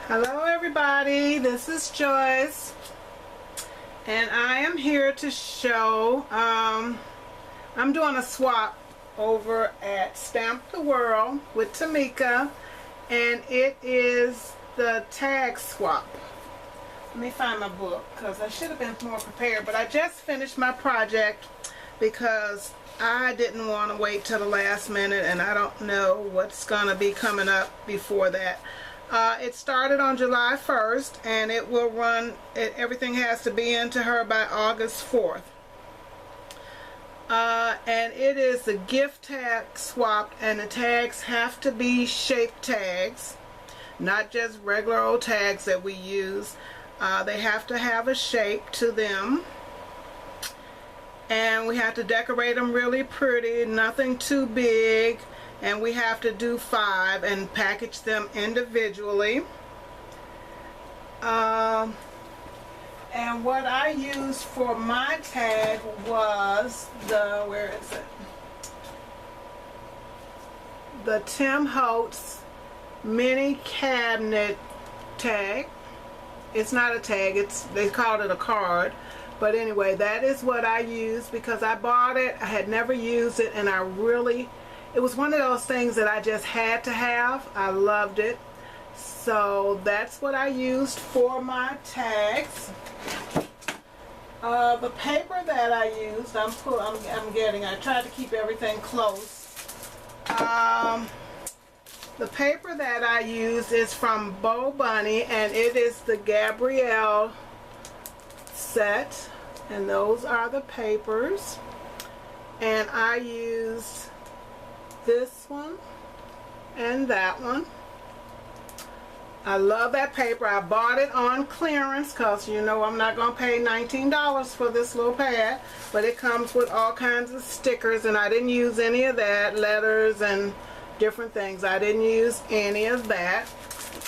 Hello everybody, this is Joyce and I am here to show I'm doing a swap over at Scrapdaworld with Tmika, and it is the tag swap. Let me find my book because I should have been more prepared, but I just finished my project because I didn't want to wait till the last minute, and I don't know what's gonna be coming up before that. It started on July 1st and it will run, everything has to be into her by August 4th. And it is a gift tag swap, and the tags have to be shaped tags, not just regular old tags that we use. They have to have a shape to them, and we have to decorate them really pretty, nothing too big. And we have to do 5 and package them individually. And what I used for my tag was the, where is it? The Tim Holtz mini cabinet tag. It's not a tag, they called it a card. But anyway, that is what I used because I bought it. I had never used it, and it was one of those things that I just had to have. I loved it. So that's what I used for my tags. The paper that I used, I tried to keep everything close. The paper that I used is from Bo Bunny, and it is the Gabrielle set. And those are the papers. And I used this one and that one. I love that paper. I bought it on clearance because you know I'm not going to pay $19 for this little pad, but it comes with all kinds of stickers, and I didn't use any of that, letters and different things. I didn't use any of that,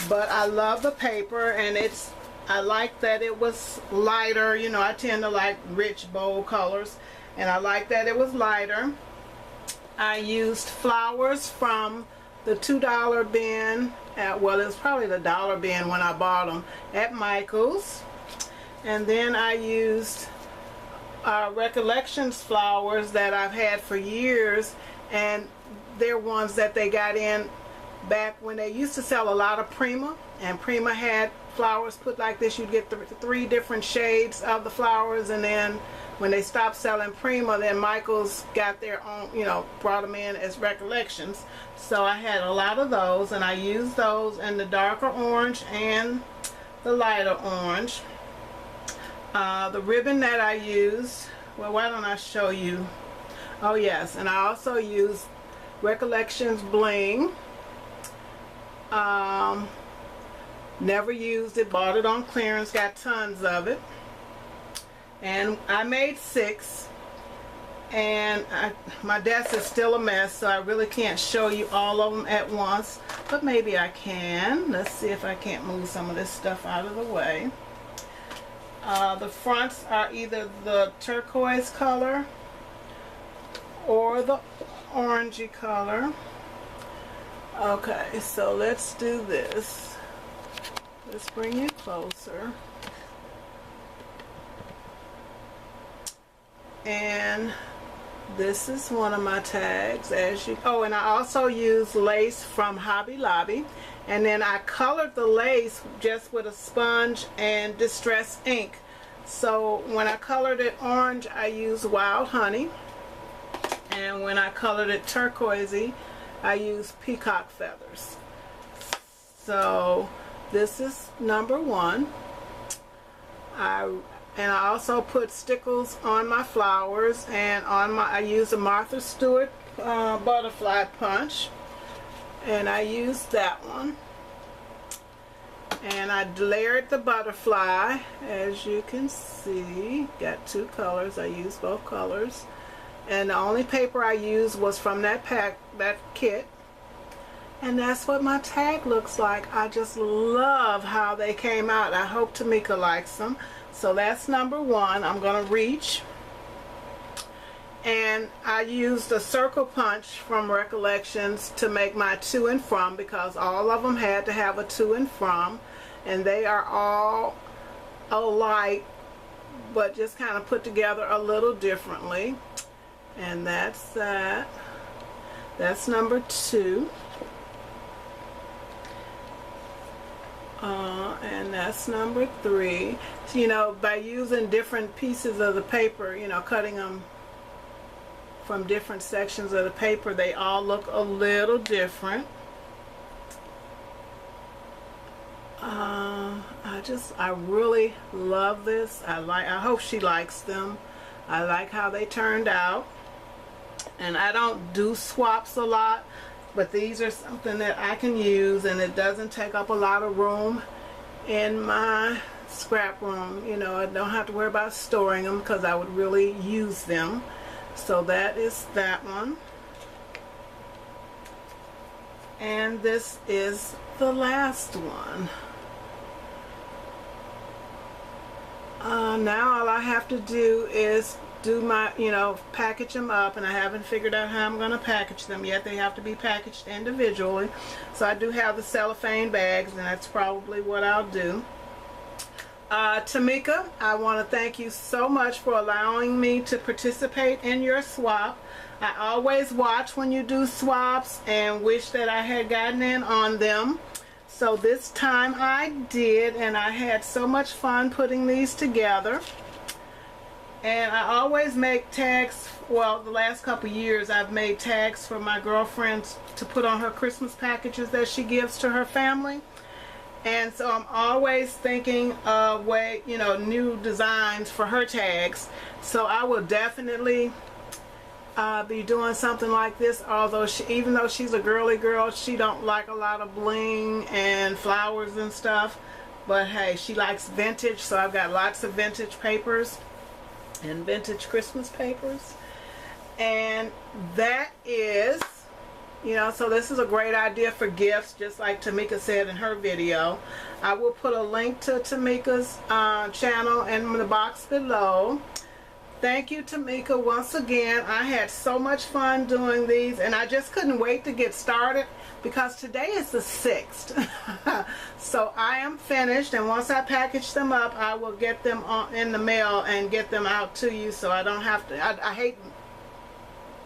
but I love the paper, and I like that it was lighter. You know, I tend to like rich, bold colors, and I like that it was lighter. I used flowers from the $2 bin well, it was probably the dollar bin when I bought them at Michael's. And then I used Recollections flowers that I've had for years, and they're ones that they got in back when they used to sell a lot of Prima, and Prima had flowers put like this. You'd get 3 different shades of the flowers, and then when they stopped selling Prima, then Michael's got their own, you know, brought them in as Recollections. So I had a lot of those, and I used those in the darker orange and the lighter orange. The ribbon that I used, well, why don't I show you? Oh yes, and I also used Recollections bling. Never used it, bought it on clearance, got tons of it. And I made 6, and my desk is still a mess, so I really can't show you all of them at once, but maybe I can. Let's see if I can't move some of this stuff out of the way. The fronts are either the turquoise color or the orangey color. Okay, so let's do this. Let's bring you closer. And this is one of my tags, oh, and I also used lace from Hobby Lobby, and then I colored the lace just with a sponge and Distress ink. So when I colored it orange, I used Wild Honey, and when I colored it turquoisey, I used Peacock Feathers. So this is number 1. And I also put stickles on my flowers, and I used a Martha Stewart butterfly punch, and I used that one. And I layered the butterfly, as you can see. Got 2 colors. I used both colors. And the only paper I used was from that kit. And that's what my tag looks like. I just love how they came out. I hope Tmika likes them. So that's number 1. I'm going to reach. And I used a circle punch from Recollections to make my to and from, because all of them had to have a to and from. and they are all alike, but just kind of put together a little differently. And that's that. That's number 2. And that's number 3. So, you know, by using different pieces of the paper, you know, cutting them from different sections of the paper, they all look a little different. I really love this. I hope she likes them. I like how they turned out. And I don't do swaps a lot, but these are something that I can use, and it doesn't take up a lot of room in my scrap room. You know, I don't have to worry about storing them because I would really use them. So that is that one. And this is the last one. Now all I have to do is do my, you know, package them up, and I haven't figured out how I'm going to package them yet. They have to be packaged individually. So I do have the cellophane bags, and that's probably what I'll do. Tmika, I want to thank you so much for allowing me to participate in your swap. I always watch when you do swaps and wish that I had gotten in on them. So this time I did, and I had so much fun putting these together. And I always make tags. Well, the last couple years I've made tags for my girlfriend to put on her Christmas packages that she gives to her family. And so I'm always thinking of new designs for her tags. So I will definitely be doing something like this. Although even though she's a girly girl, she don't like a lot of bling and flowers and stuff. But hey, she likes vintage, so I've got lots of vintage papers and vintage Christmas papers. And that is, you know, so this is a great idea for gifts, just like Tmika said in her video. I will put a link to Tmika's channel in the box below. Thank you, Tmika, once again. I had so much fun doing these, and I just couldn't wait to get started because today is the 6th. So I am finished, and once I package them up, I will get them in the mail and get them out to you, so I don't have to. I hate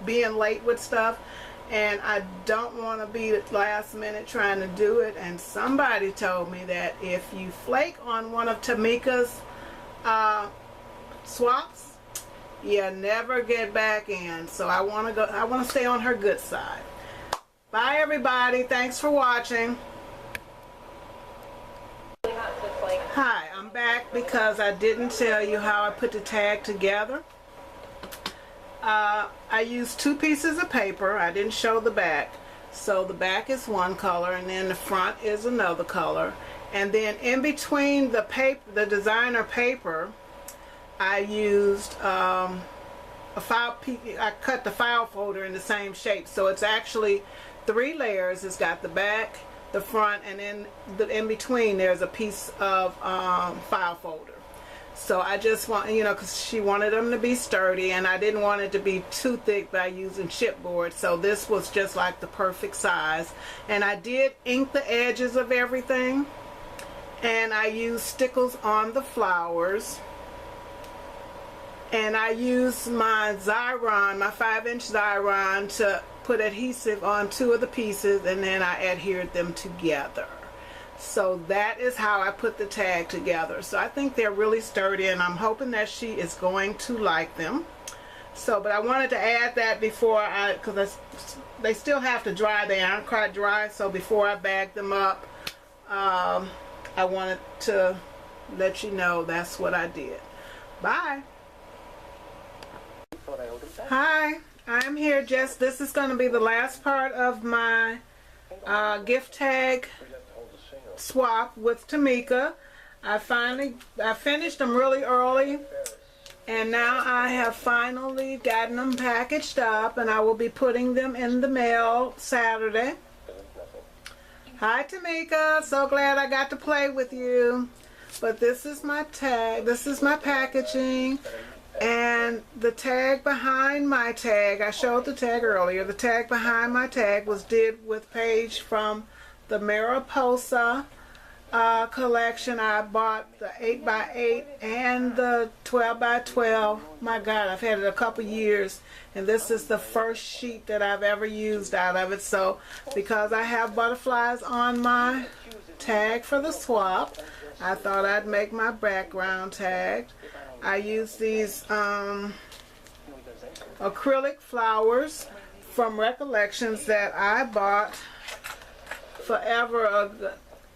being late with stuff, and I don't want to be last minute trying to do it. And somebody told me that if you flake on one of Tmika's swaps, you never get back in. So I want to stay on her good side. Bye everybody, thanks for watching. Hi, I'm back because I didn't tell you how I put the tag together. I used 2 pieces of paper. I didn't show the back. So the back is one color, and then the front is another color. And then in between the paper, the designer paper, I used I cut the file folder in the same shape. So it's actually 3 layers. It's got the back, the front, and then in between there's a piece of file folder. So I just want, you know, because she wanted them to be sturdy, and I didn't want it to be too thick by using chipboard. So this was just like the perfect size. And I did ink the edges of everything, and I used stickles on the flowers. And I used my Xyron, my 5-inch Xyron, to put adhesive on 2 of the pieces, and then I adhered them together. So that is how I put the tag together. So I think they're really sturdy, and I'm hoping that she is going to like them. So, but I wanted to add that before because they still have to dry. They aren't quite dry. So before I bag them up, I wanted to let you know that's what I did. Bye. Hi, I'm here. This is going to be the last part of my gift tag swap with Tmika. I finished them really early, and now I have finally gotten them packaged up, and I will be putting them in the mail Saturday. Hi Tmika, so glad I got to play with you. But this is my tag, this is my packaging, and the tag behind my tag, I showed the tag earlier, the tag behind my tag was did with Paige from the Mariposa collection. I bought the 8x8 and the 12x12. My God, I've had it a couple years, and this is the first sheet that I've ever used out of it. So because I have butterflies on my tag for the swap, I thought I'd make my background tag. I use these acrylic flowers from Recollections that I bought forever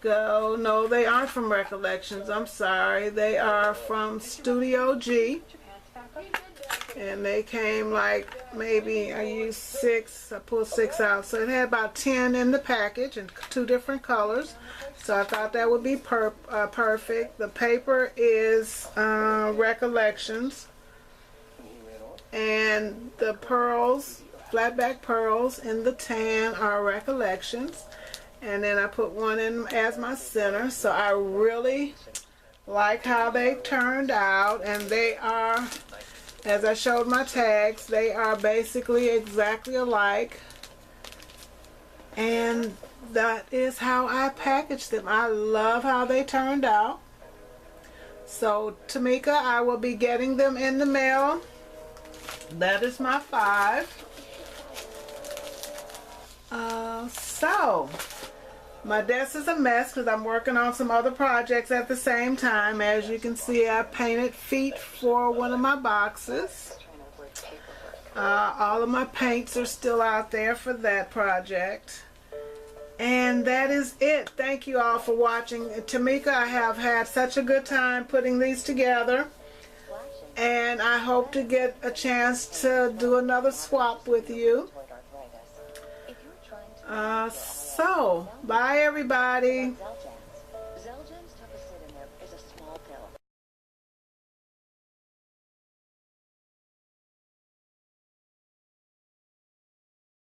ago. No, they aren't from Recollections. I'm sorry. They are from Studio G. And they came like maybe I used 6. I pulled 6 out. So it had about 10 in the package in 2 different colors. So I thought that would be perfect. The paper is Recollections. And the pearls, flatback pearls in the tan are Recollections. And then I put one in as my center. So I really like how they turned out. And they are, as I showed my tags, they are basically exactly alike. And that is how I packaged them. I love how they turned out. So Tmika, I will be getting them in the mail. That is my 5. So my desk is a mess because I'm working on some other projects at the same time. As you can see, I painted feet for one of my boxes. All of my paints are still out there for that project. And that is it. Thank you all for watching. Tmika, I have had such a good time putting these together. And I hope to get a chance to do another swap with you. So, bye everybody.